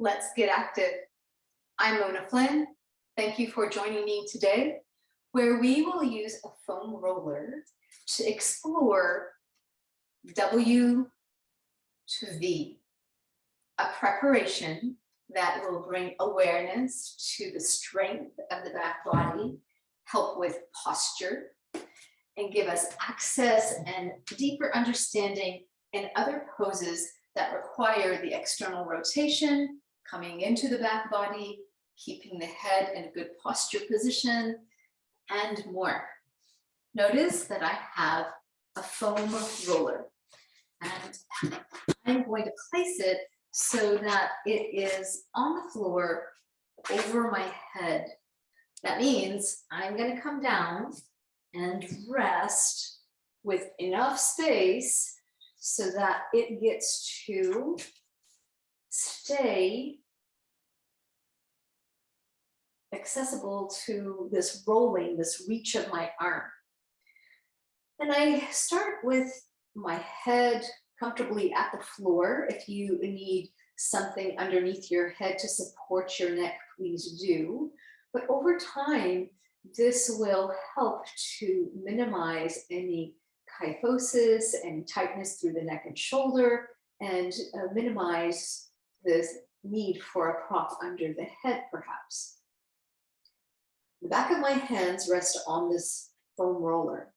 Let's get active. I'm Mona Flynn. Thank you for joining me today, where we will use a foam roller to explore W to V, a preparation that will bring awareness to the strength of the back body, help with posture, and give us access and deeper understanding in other poses that require the external rotation, coming into the back body, keeping the head in a good posture position, and more. Notice that I have a foam roller, and I'm going to place it so that it is on the floor over my head. That means I'm going to come down and rest with enough space so that it gets to stay accessible to this rolling, this reach of my arm. And I start with my head comfortably at the floor. If you need something underneath your head to support your neck, please do. But over time, this will help to minimize any kyphosis and tightness through the neck and shoulder, and minimize the need for a prop under the head, perhaps. The back of my hands rest on this foam roller.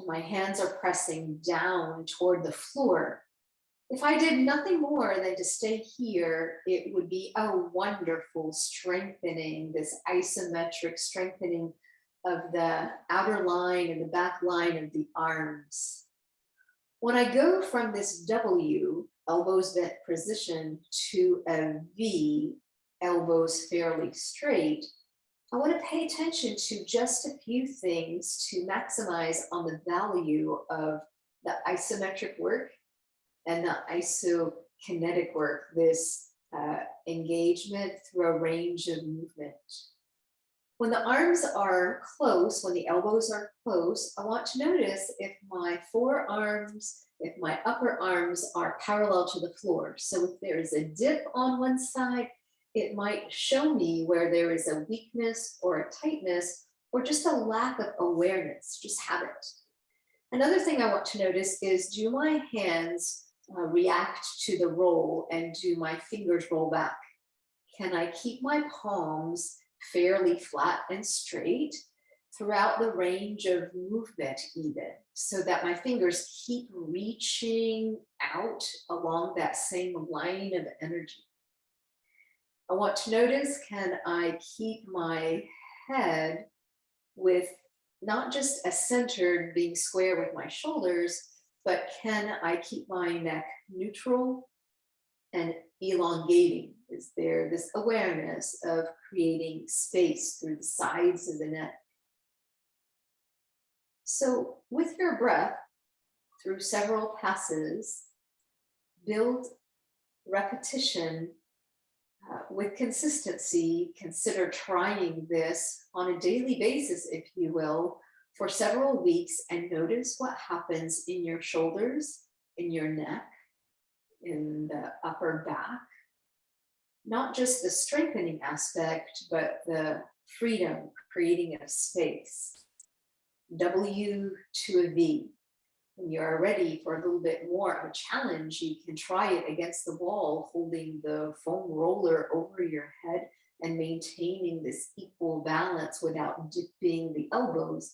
My hands are pressing down toward the floor. If I did nothing more than to stay here, it would be a wonderful strengthening, this isometric strengthening of the outer line and the back line of the arms. When I go from this W, elbows bent position, to a V, elbows fairly straight, I want to pay attention to just a few things to maximize on the value of the isometric work and the isokinetic work, this engagement through a range of movement. When the arms are close, when the elbows are close, I want to notice if my forearms, if my upper arms are parallel to the floor. So if there is a dip on one side, it might show me where there is a weakness or a tightness or just a lack of awareness, just habit. Another thing I want to notice is, do my hands react to the roll, and do my fingers roll back? Can I keep my palms fairly flat and straight throughout the range of movement even, so that my fingers keep reaching out along that same line of energy? I want to notice, can I keep my head with not just a centered, being square with my shoulders, but can I keep my neck neutral and elongating? Is there this awareness of creating space through the sides of the neck? So with your breath, through several passes, build repetition with consistency. Consider trying this on a daily basis, if you will, for several weeks, and notice what happens in your shoulders, in your neck, in the upper back. Not just the strengthening aspect, but the freedom, creating of space. W to a V. When you're ready for a little bit more of a challenge, you can try it against the wall, holding the foam roller over your head and maintaining this equal balance without dipping the elbows.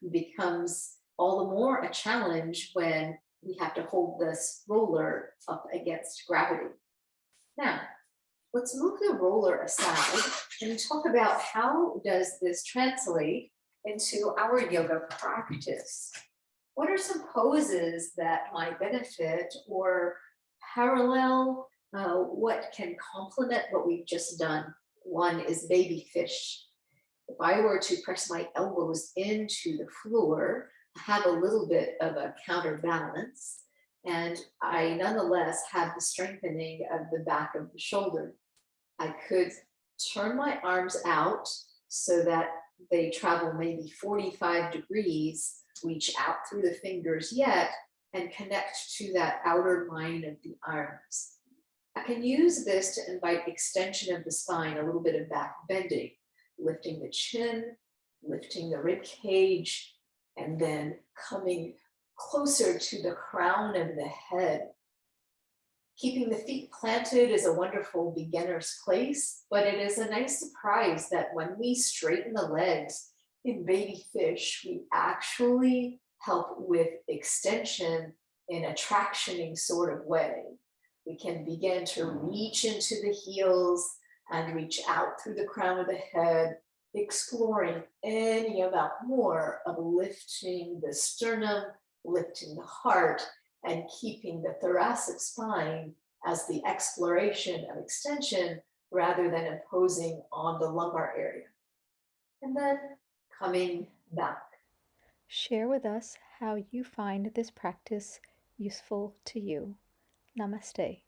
It becomes all the more a challenge when we have to hold this roller up against gravity. Now, let's move the roller aside and talk about how does this translate into our yoga practice. What are some poses that might benefit or parallel what can complement what we've just done? One is baby fish. If I were to press my elbows into the floor, I have a little bit of a counterbalance, and I nonetheless have the strengthening of the back of the shoulder. I could turn my arms out so that they travel maybe 45 degrees, reach out through the fingers yet, and connect to that outer line of the arms. I can use this to invite extension of the spine, a little bit of back bending, lifting the chin, lifting the rib cage, and then coming closer to the crown of the head. Keeping the feet planted is a wonderful beginner's place, but it is a nice surprise that when we straighten the legs in baby fish, we actually help with extension in a tractioning sort of way. We can begin to reach into the heels and reach out through the crown of the head, exploring any amount more of lifting the sternum, lifting the heart, and keeping the thoracic spine as the exploration of extension rather than imposing on the lumbar area. And then coming back. Share with us how you find this practice useful to you. Namaste.